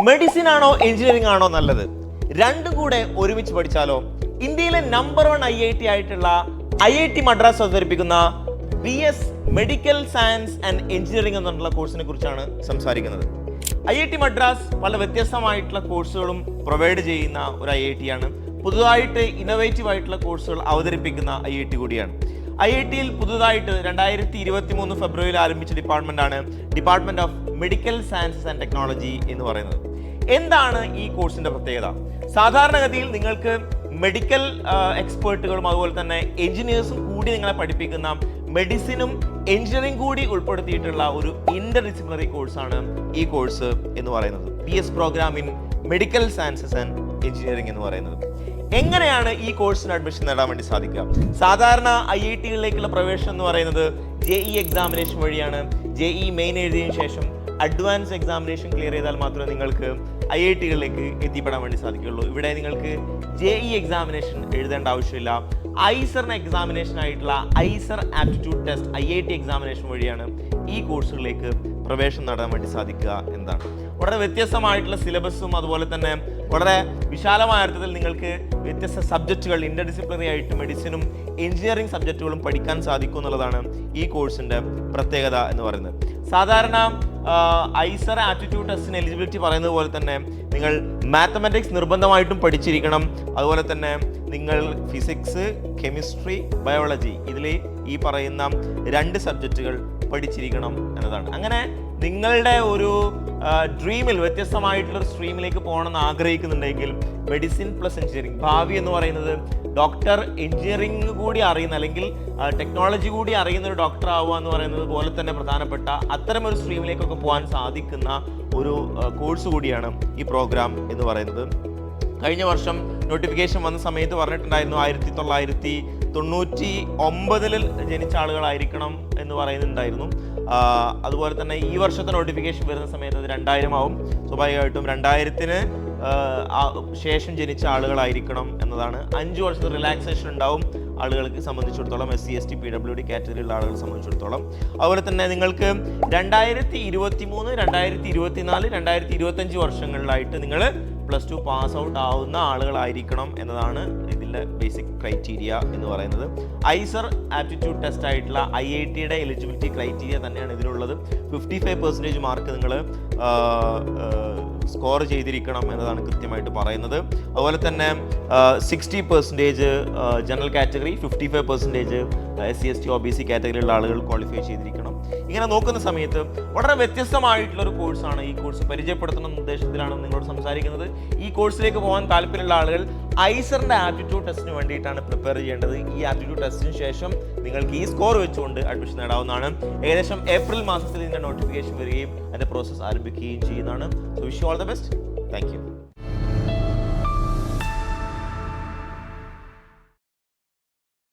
Medicine ആണോ engineering ആണോ നല്ലത്? രണ്ടും കൂടെ ഒരുമിച്ച് പഠിച്ചാലോ? ഇന്ത്യയിലെ നമ്പർ 1 IIT ആയിട്ടുള്ള IIT മദ്രാസ് അവതരിപ്പിക്കുന്ന BS medical science and engineering എന്നുള്ള കോഴ്സിനെ കുറിച്ചാണ് സംസാരിക്കുന്നത്. IIT മദ്രാസ് പല വ്യത്യസ്തമായിട്ടുള്ള കോഴ്സുകളും പ്രൊവൈഡ് ചെയ്യുന്ന ഒരു IIT ആണ്. പുതുതായിട്ട് ഇന്നോവേറ്റീവ് ആയിട്ടുള്ള കോഴ്സുകൾ അവതരിപ്പിക്കുന്ന IIT കൂടിയാണ്. IIT-യിൽ പുതുതായിട്ട് 2023 ഫെബ്രുവരിയിൽ ആരംഭിച്ച ഡിപ്പാർട്ട്മെന്റാണ് department of medical sciences and technology എന്ന് പറയുന്നത്. എന്താണ് ഈ കോഴ്സിന്റെ പ്രത്യേകത? സാധാരണഗതിയിൽ നിങ്ങൾക്ക് മെഡിക്കൽ എക്സ്പേർട്ടുകളും അതുപോലെ തന്നെ എഞ്ചിനീയേഴ്സും കൂടി നിങ്ങളെ പഠിപ്പിക്കുന്ന മെഡിസിനും എഞ്ചിനീയറിംഗ് കൂടി ഉൾപ്പെടുത്തിയിട്ടുള്ള ഒരു ഇന്റർ ഡിസിപ്ലിനറി കോഴ്സാണ് ഈ കോഴ്സ് എന്ന് പറയുന്നത്. BS programme in medical sciences and engineering എന്ന് പറയുന്നത്. എങ്ങനെയാണ് ഈ കോഴ്സിന് അഡ്മിഷൻ നേടാൻ വേണ്ടി സാധിക്കുക? സാധാരണ IIT-കളിലേക്കുള്ള പ്രവേശനം എന്ന് പറയുന്നത് JEE എക്സാമിനേഷൻ വഴിയാണ്. JEE മെയിൻ എഴുതിയതിനു ശേഷം അഡ്വാൻസ് എക്സാമിനേഷൻ ക്ലിയർ ചെയ്താൽ മാത്രമേ നിങ്ങൾക്ക് IIT-കളിലേക്ക് എത്തിപ്പെടാൻ വേണ്ടി സാധിക്കുകയുള്ളൂ. ഇവിടെ നിങ്ങൾക്ക് JEE എക്സാമിനേഷൻ എഴുതേണ്ട ആവശ്യമില്ല. ഐസറിന് എക്സാമിനേഷൻ ആയിട്ടുള്ള IISER aptitude test IIT examination വഴിയാണ് ഈ കോഴ്സുകളിലേക്ക് പ്രവേശനം നേടാൻ വേണ്ടി സാധിക്കുക എന്നതാണ്. വളരെ വ്യത്യസ്തമായിട്ടുള്ള സിലബസും അതുപോലെ തന്നെ വളരെ വിശാലമായ അർത്ഥത്തിൽ നിങ്ങൾക്ക് വ്യത്യസ്ത സബ്ജക്റ്റുകൾ ഇന്റർ ഡിസിപ്ലിനറി ആയിട്ട് മെഡിസിനും എഞ്ചിനീയറിംഗ് സബ്ജക്റ്റുകളും പഠിക്കാൻ സാധിക്കും എന്നുള്ളതാണ് ഈ കോഴ്സിന്റെ പ്രത്യേകത എന്ന് പറയുന്നത്. സാധാരണ ഐസർ ആപ്റ്റിറ്റ്യൂഡ് ടെസ്റ്റിന് എലിജിബിലിറ്റി പറയുന്നത് പോലെ തന്നെ നിങ്ങൾ മാത്തമാറ്റിക്സ് നിർബന്ധമായിട്ടും പഠിച്ചിരിക്കണം. അതുപോലെ തന്നെ നിങ്ങൾ ഫിസിക്സ്, കെമിസ്ട്രി, ബയോളജി ഇതിൽ ഈ പറയുന്ന 2 സബ്ജക്റ്റുകൾ പഠിച്ചിരിക്കണം എന്നതാണ്. അങ്ങനെ നിങ്ങളുടെ ഒരു ഡ്രീമിൽ വ്യത്യസ്തമായിട്ടുള്ളൊരു സ്ട്രീമിലേക്ക് പോകണമെന്ന് ആഗ്രഹിക്കുന്നുണ്ടെങ്കിൽ മെഡിസിൻ പ്ലസ് എഞ്ചിനീയറിംഗ്, ഭാവി എന്ന് പറയുന്നത് ഡോക്ടർ, എഞ്ചിനീയറിംഗ് കൂടി അറിയുന്ന അല്ലെങ്കിൽ ടെക്നോളജി കൂടി അറിയുന്ന ഒരു ഡോക്ടർ ആവുക എന്ന് പറയുന്നത് പോലെ തന്നെ പ്രധാനപ്പെട്ട അത്തരമൊരു സ്ട്രീമിലേക്കൊക്കെ പോകാൻ സാധിക്കുന്ന ഒരു കോഴ്സ് കൂടിയാണ് ഈ പ്രോഗ്രാം എന്ന് പറയുന്നത്. കഴിഞ്ഞ വർഷം നോട്ടിഫിക്കേഷൻ വന്ന സമയത്ത് പറഞ്ഞിട്ടുണ്ടായിരുന്നു 1999 ജനിച്ച ആളുകളായിരിക്കണം എന്ന് പറയുന്നുണ്ടായിരുന്നു. അതുപോലെ തന്നെ ഈ വർഷത്തെ നോട്ടിഫിക്കേഷൻ വരുന്ന സമയത്ത് അത് 2000 ആവും. സ്വാഭാവികമായിട്ടും 2000-ന് ശേഷം ജനിച്ച ആളുകളായിരിക്കണം എന്നതാണ്. 5 വർഷത്തെ റിലാക്സേഷൻ ഉണ്ടാവും ആളുകൾക്ക് സംബന്ധിച്ചിടത്തോളം, SC ST PWD കാറ്റഗറിയിലുള്ള ആളുകളെ സംബന്ധിച്ചിടത്തോളം. അതുപോലെ തന്നെ നിങ്ങൾക്ക് 2023, 2024, 2025 വർഷങ്ങളിലായിട്ട് നിങ്ങൾ +2 പാസ് ഔട്ട് ആവുന്ന ആളുകളായിരിക്കണം എന്നതാണ് ഇതിൻ്റെ ബേസിക് ക്രൈറ്റീരിയ എന്ന് പറയുന്നത്. ഐസർ ആപ്റ്റിറ്റ്യൂഡ് ടെസ്റ്റ് ആയിട്ടുള്ള IIT-യുടെ എലിജിബിലിറ്റി ക്രൈറ്റീരിയ തന്നെയാണ് ഇതിലുള്ളത്. 55% മാർക്ക് നിങ്ങൾ സ്കോർ ചെയ്തിരിക്കണം എന്നതാണ് കൃത്യമായിട്ട് പറയുന്നത്. അതുപോലെ തന്നെ 60% general category, 55% SC ST OBC കാറ്റഗറിയിലുള്ള ആളുകൾ ക്വാളിഫൈ ചെയ്തിരിക്കണം. ഇങ്ങനെ നോക്കുന്ന സമയത്ത് വളരെ വ്യത്യസ്തമായിട്ടുള്ളൊരു കോഴ്സാണ്. ഈ കോഴ്സ് പരിചയപ്പെടുത്തുന്ന ഉദ്ദേശത്തിലാണ് നിങ്ങളോട് സംസാരിക്കുന്നത്. ഈ കോഴ്സിലേക്ക് പോകാൻ താല്പര്യമുള്ള ആളുകൾ ഐസറിൻ്റെ ആപ്റ്റിറ്റ്യൂഡ് ടെസ്റ്റിന് വേണ്ടിയിട്ടാണ് പ്രിപ്പയർ ചെയ്യേണ്ടത്. ഈ ആപ്റ്റിറ്റ്യൂഡ് ടെസ്റ്റിന് ശേഷം നിങ്ങൾക്ക് ഈ സ്കോർ വെച്ചുകൊണ്ട് അഡ്മിഷൻ നേടാവുന്നതാണ്. ഏകദേശം ഏപ്രിൽ മാസത്തിൽ ഇതിൻ്റെ നോട്ടിഫിക്കേഷൻ വരികയും അതിൻ്റെ പ്രോസസ്സ് ആരംഭിക്കുകയും ചെയ്യുന്നതാണ്. So wish you all the best. Thank you.